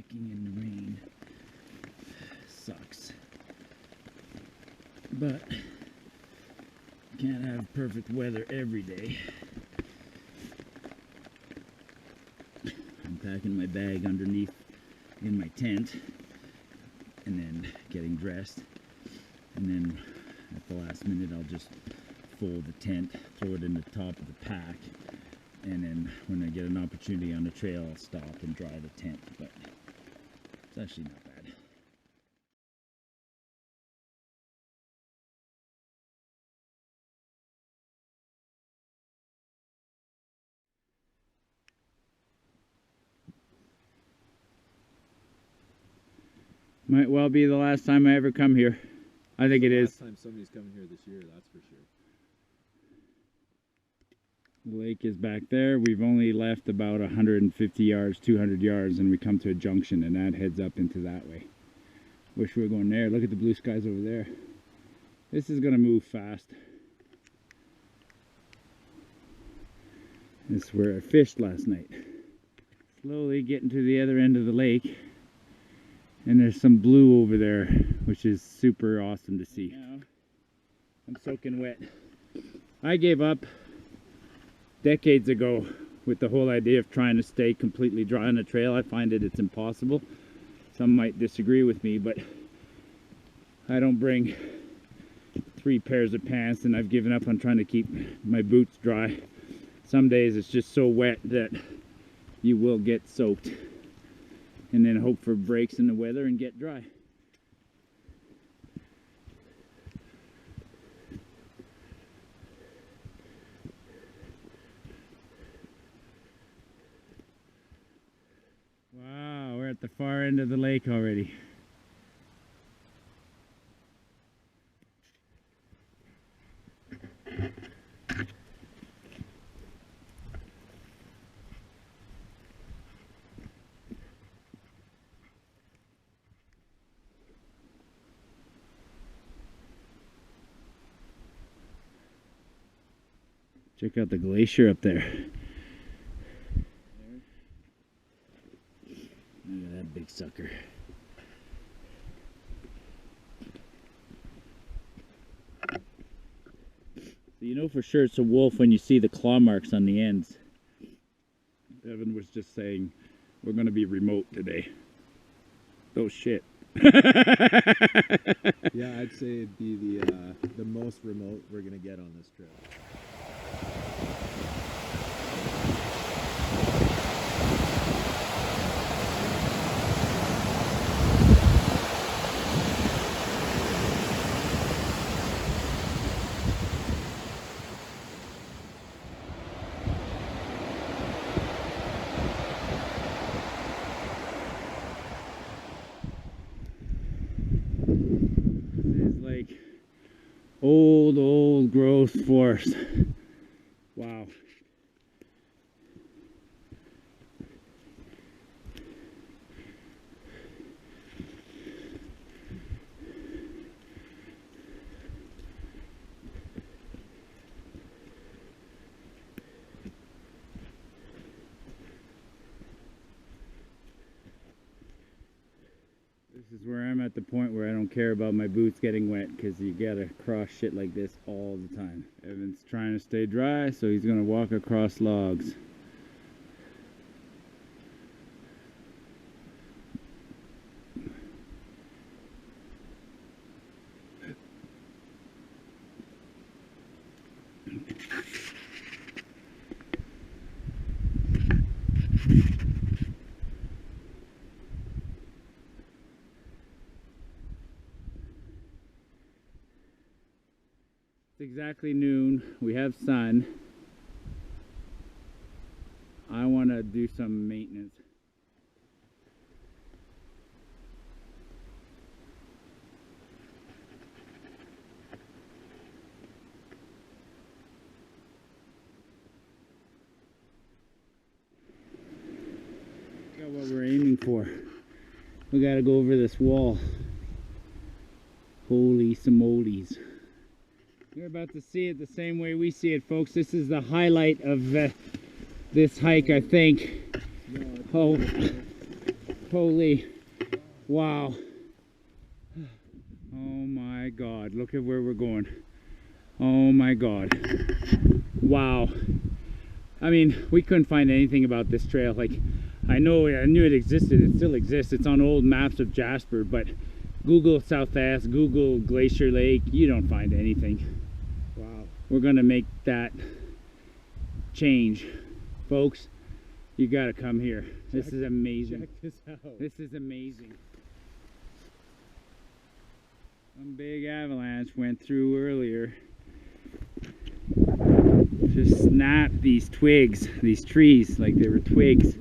hiking in the rain sucks. But can't have perfect weather every day. I'm packing my bag underneath in my tent and then getting dressed, and then at the last minute I'll just fold the tent, throw it in the top of the pack, and then when I get an opportunity on the trail I'll stop and dry the tent. But it's actually not bad. Might well be the last time I ever come here. I think it is. Last time somebody's coming here this year, that's for sure. The lake is back there. We've only left about 150 yards, 200 yards, and we come to a junction, and that heads up into that way. Wish we were going there. Look at the blue skies over there. This is gonna move fast. This is where I fished last night. Slowly getting to the other end of the lake. And there's some blue over there, which is super awesome to see. Now, I'm soaking wet. I gave up decades ago with the whole idea of trying to stay completely dry on the trail. I find it's impossible. Some might disagree with me, but I don't bring 3 pairs of pants, and I've given up on trying to keep my boots dry. Some days it's just so wet that you will get soaked, and then hope for breaks in the weather and get dry. Wow, we're at the far end of the lake already. Check out the glacier up there. Look at that big sucker. So you know for sure it's a wolf when you see the claw marks on the ends. Evan was just saying, we're going to be remote today. Oh shit. Yeah, I'd say it'd be the most remote we're going to get on this trail. Old growth forest. Wow. This is where I'm at the point where I don't care about my boots getting wet, because you gotta cross shit like this all the time. Evan's trying to stay dry, so he's gonna walk across logs. It's exactly noon. We have sun. I want to do some maintenance. Look at what we're aiming for. We got to go over this wall. Holy smolies. You're about to see it the same way we see it, folks. This is the highlight of this hike, I think. Oh Holy, wow. Oh my God, look at where we're going. Oh my God. Wow. I mean, we couldn't find anything about this trail. Like, I knew it existed, it still exists. It's on old maps of Jasper, but Google Southesk, Google Glacier Lake, you don't find anything. Wow. We're gonna make that change. Folks, you gotta come here. This is amazing. Check this out. This is amazing. Some big avalanche went through earlier. Just snapped these twigs, these trees, like they were twigs.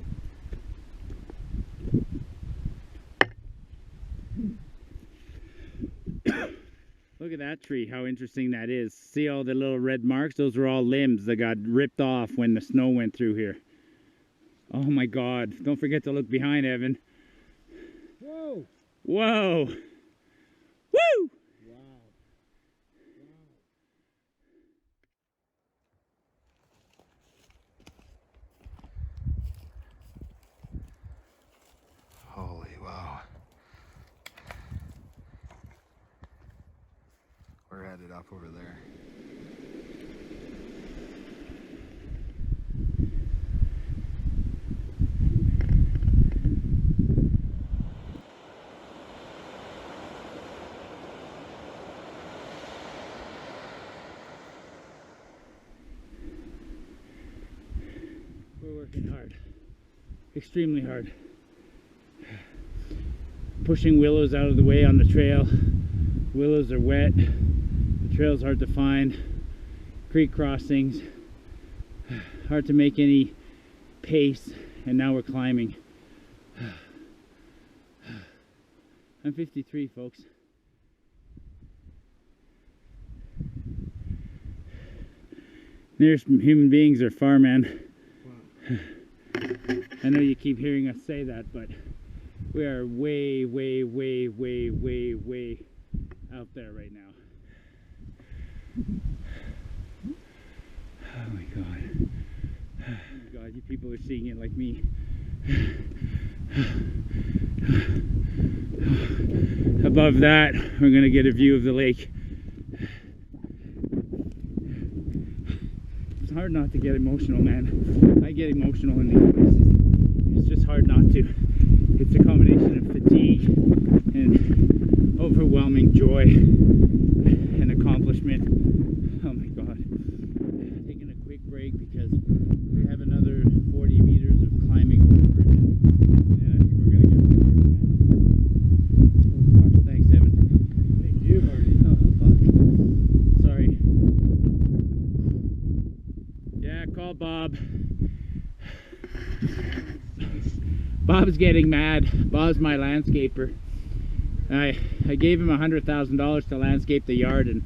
Look at that tree, how interesting that is. See all the little red marks? Those were all limbs that got ripped off when the snow went through here. Oh my God. Don't forget to look behind, Evan. Whoa! Whoa! Woo! Wow. Holy wow. We're headed up over there. We're working hard, extremely hard. Pushing willows out of the way on the trail. Willows are wet, the trail's hard to find, creek crossings, hard to make any pace, and now we're climbing. I'm 53, folks. Nearest human beings are far, man. I know you keep hearing us say that, but we are way, way, way, way, way, way out there right now. Oh my God. Oh my God, you people are seeing it like me. Above that, we're gonna get a view of the lake. It's hard not to get emotional, man. I get emotional in these places. It's just hard not to. It's a combination of fatigue and overwhelming joy and accomplishment. Oh my God. Taking a quick break because we have another 40 meters of climbing over, and I think we're gonna get rewarded. Oh fuck, thanks Evan. Thank you, Marty. Oh fuck. Sorry. Yeah, call Bob. Bob's getting mad. Bob's my landscaper. I gave him $100,000 to landscape the yard, and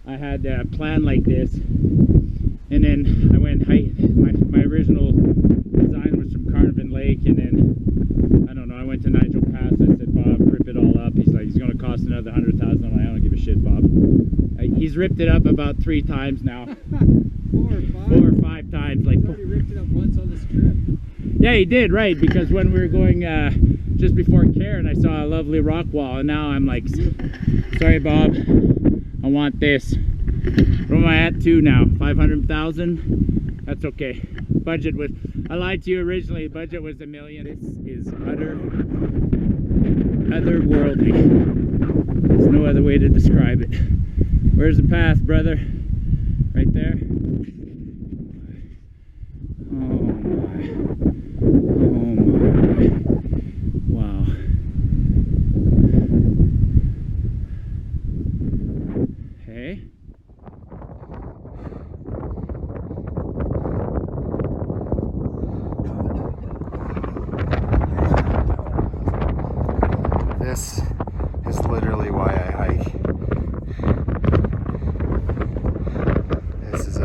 I had a plan like this. And then I went my original design was from Carnarvon Lake, and then I don't know, I went to Nigel Pass. I said, Bob, rip it all up. He's like, it's gonna cost another $100,000. I'm like, I don't give a shit, Bob. He's ripped it up about 3 times now. 4 or 5 times. Like, He's already ripped it up once on this trip. yeah, he did, right, because when we were going just before Cairn, I saw a lovely rock wall, and now I'm like, sorry Bob, I want this. What am I at to now? 500,000? That's okay. Budget was, I lied to you originally, budget was $1 million. This is otherworldly. There's no other way to describe it. Where's the path, brother? Right there? Oh my. Oh my. Wow. Hey? This is literally why I hike. This is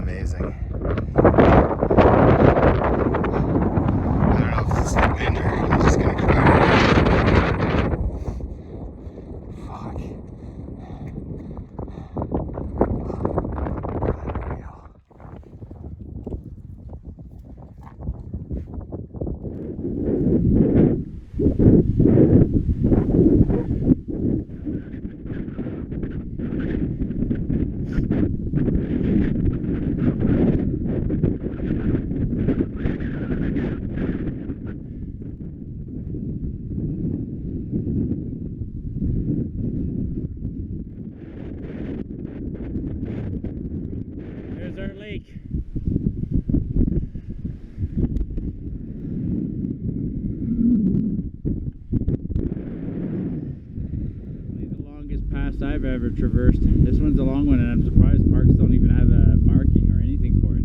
I've ever traversed. This one's a long one, and I'm surprised parks don't even have a marking or anything for it.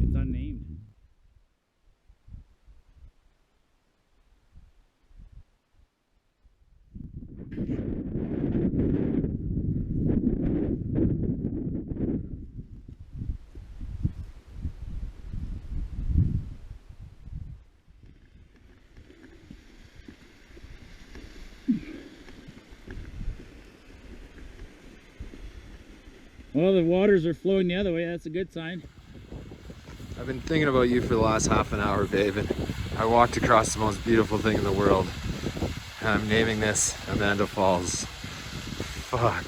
It's unnamed. Well, the waters are flowing the other way. That's a good sign. I've been thinking about you for the last half an hour, babe, and I walked across the most beautiful thing in the world. And I'm naming this Amanda Falls. Fuck.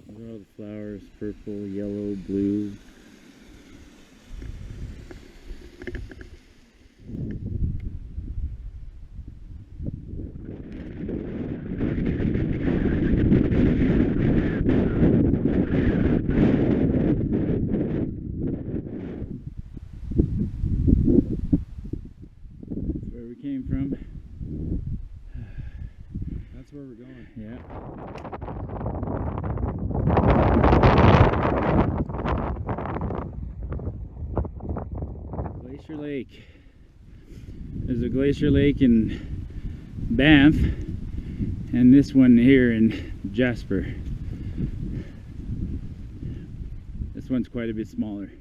Look at all the flowers, purple, yellow, blue. That's where we're going. Yeah. Glacier Lake. There's a Glacier Lake in Banff, and this one here in Jasper. This one's quite a bit smaller.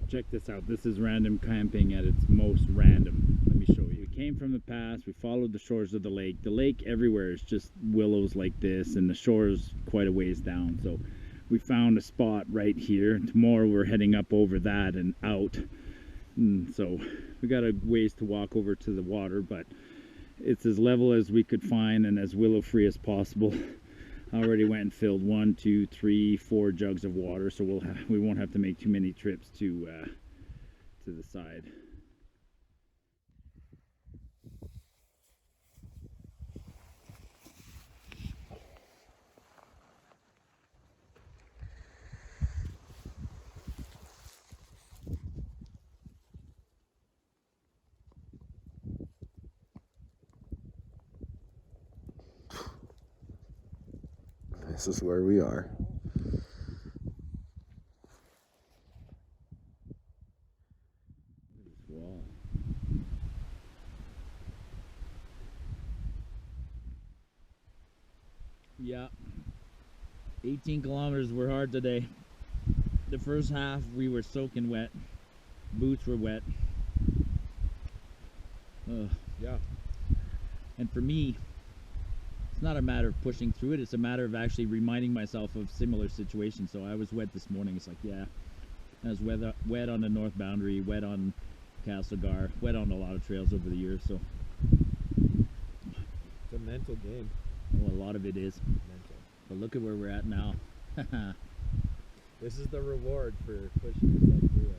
Check this out. This is random camping at its most random. Let me show you. We came from the pass. We followed the shores of the lake. The lake everywhere is just willows like this, and the shore is quite a ways down. So we found a spot right here. Tomorrow we're heading up over that and out. And so we got a ways to walk over to the water, but it's as level as we could find and as willow free as possible. I already went and filled 1, 2, 3, 4 jugs of water, so we won't have to make too many trips to the side. This is where we are. Wow. Yeah. 18 kilometers were hard today. The first half we were soaking wet. Boots were wet. Yeah. And for me, it's not a matter of pushing through it, it's a matter of actually reminding myself of similar situations. So I was wet this morning. It's like, yeah, I was wet on the north boundary, wet on Castlegar, wet on a lot of trails over the years. So It's a mental game. well, a lot of it is Mental. But look at where we're at now. This is the reward for pushing yourself through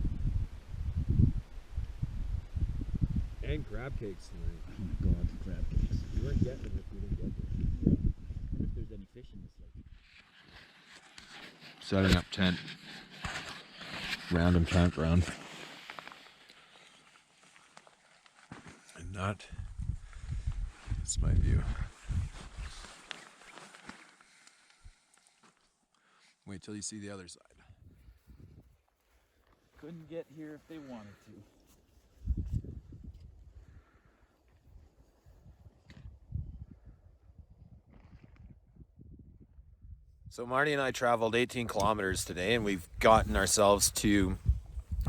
it. And crab cakes tonight. Oh my god, crab cakes. You weren't getting them if we didn't get them. I wonder if there's any fish in this lake. Setting up tent. Random campground. And not. That's my view. Wait till you see the other side. Couldn't get here if they wanted to. So Marty and I traveled 18 kilometers today, and we've gotten ourselves to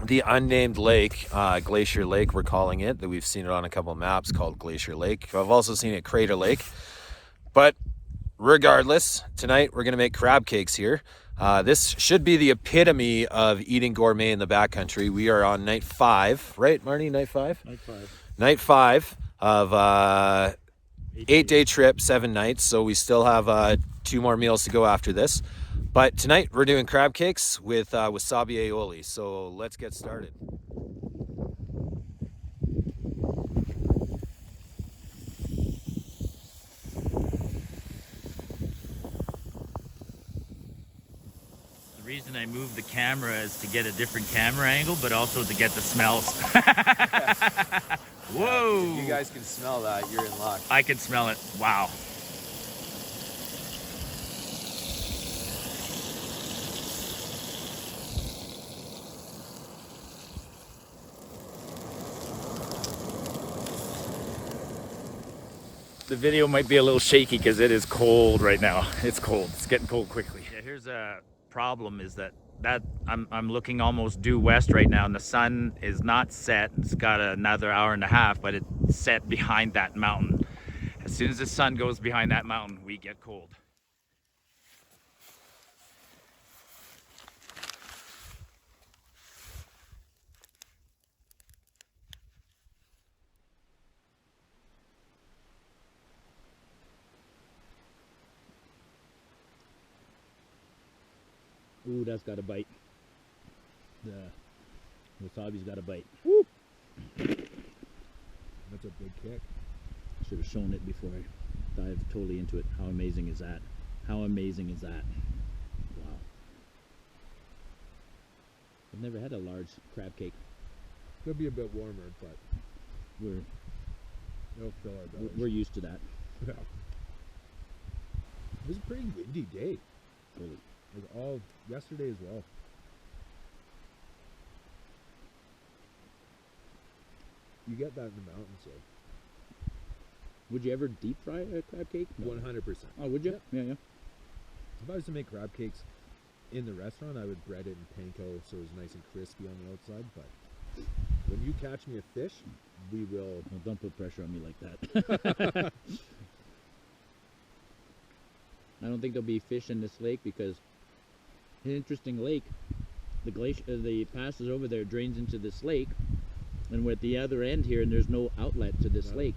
the unnamed lake, Glacier Lake we're calling it, that we've seen it on a couple of maps called Glacier Lake. I've also seen it Crater Lake. But regardless, tonight we're going to make crab cakes here. This should be the epitome of eating gourmet in the backcountry. We are on night 5, right Marty? Night 5? Night 5. Night 5 of 8-day trip, 7 nights. So we still have 2 more meals to go after this. But tonight we're doing crab cakes with wasabi aioli. So let's get started. The reason I moved the camera is to get a different camera angle, but also to get the smells. Whoa! If you guys can smell that, you're in luck. I can smell it. Wow. The video might be a little shaky because it is cold right now. It's cold. It's getting cold quickly. Yeah, here's a problem is that I'm looking almost due west right now, and the sun is not set. It's got another hour and a half, but it's set behind that mountain. As soon as the sun goes behind that mountain, we get cold. Ooh, that's got a bite. The wasabi's got a bite. Woo! That's a big kick. Should have shown it before I dive totally into it. How amazing is that? How amazing is that? Wow. I've never had a large crab cake. Could be a bit warmer, but We're it'll fill our bellies. we're used to that. Yeah. It was a pretty windy day. Totally. Like all yesterday as well. You get that in the mountains, so Would you ever deep fry a crab cake? No. 100%. Oh, would you? Yeah, yeah. If I was to make crab cakes in the restaurant, I would bread it in panko so it was nice and crispy on the outside. But when you catch me a fish, we will. Well, don't put pressure on me like that. I don't think there'll be fish in this lake because an interesting lake. The pass is over there, drains into this lake, and we're at the other end here, and there's no outlet to this lake.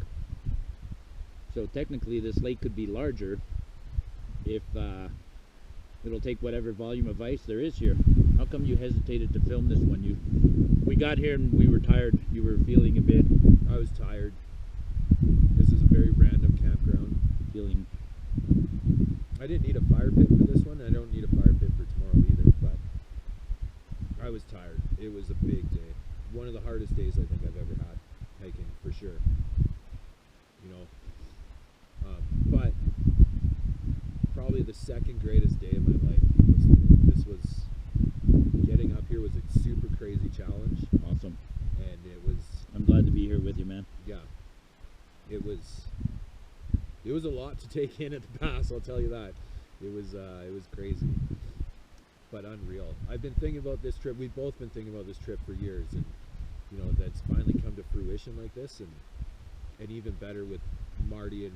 So technically, this lake could be larger if it'll take whatever volume of ice there is here. How come you hesitated to film this one? We got here and we were tired. You were feeling a bit. I was tired. This is a very random campground. Feeling. I didn't need a fire pit for this one. I don't need a fire pit for tomorrow either, but I was tired. It was a big day. One of the hardest days I think I've ever had hiking, for sure. You know, but probably the second greatest day of my life was today. This was, getting up here was a super crazy challenge. Awesome. And it was, I'm glad to be here with you, man. yeah, it was a lot to take in at the pass, I'll tell you that. It was crazy, but unreal. I've been thinking about this trip. We've both been thinking about this trip for years, and you know, that's finally come to fruition like this, and even better with Marty, and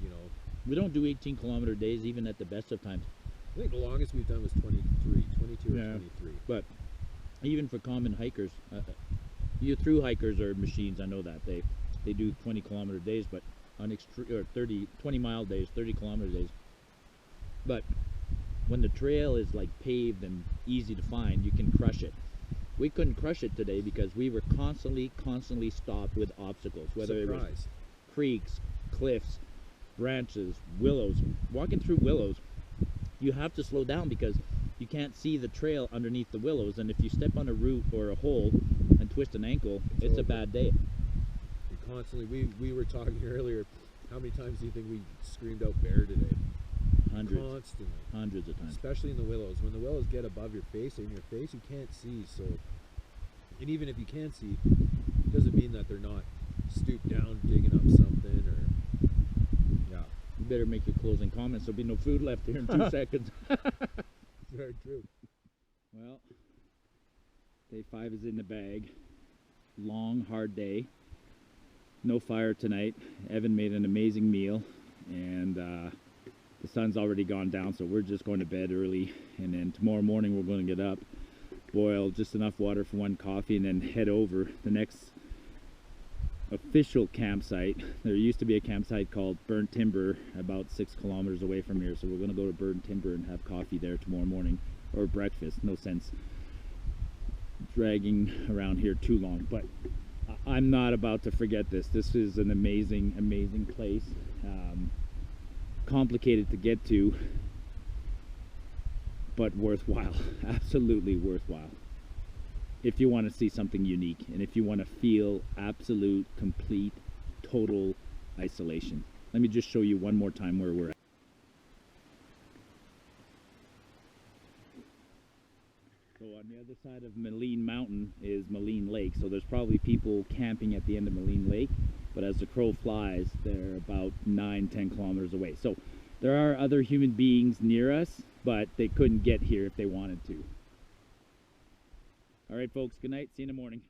you know, We don't do 18-kilometer days even at the best of times. I think the longest we've done was 22 or Yeah. 23. But even for common hikers, you through hikers are machines. I know that they do 20-kilometer days, but on 20-mile days, 30-kilometer days. But when the trail is like paved and easy to find, you can crush it. We couldn't crush it today because we were constantly stopped with obstacles, whether it was creeks, cliffs, branches, willows. Walking through willows, you have to slow down because you can't see the trail underneath the willows, and if you step on a root or a hole and twist an ankle, it's a bad day. We constantly, we were talking earlier, how many times do you think we screamed out bear today? Hundreds. Constantly. Hundreds of times. Especially in the willows. When the willows get above your face, in your face, you can't see. So, and even if you can see, it doesn't mean that they're not stooped down digging up something, or yeah. You better make your closing comments. There'll be no food left here in 2 seconds. Very true. Well, day 5 is in the bag. Long, hard day. No fire tonight. Evan made an amazing meal, and the sun's already gone down, so we're just going to bed early, and then tomorrow morning we're going to get up, boil just enough water for 1 coffee, and then head over. The next official campsite. There used to be a campsite called Burnt Timber about 6 kilometers away from here, so we're going to go to Burnt Timber and have coffee there tomorrow morning, or breakfast. No sense dragging around here too long, but I'm not about to forget this. This is an amazing, amazing place. Complicated to get to, but worthwhile. Absolutely worthwhile. If you want to see something unique, and if you want to feel absolute, complete, total isolation. Let me just show you one more time where we're at. So on the other side of Maligne Mountain is Maligne Lake, so there's probably people camping at the end of Maligne Lake, but as the crow flies, they're about 9-10 kilometers away. So there are other human beings near us, but they couldn't get here if they wanted to. All right, folks, good night. See you in the morning.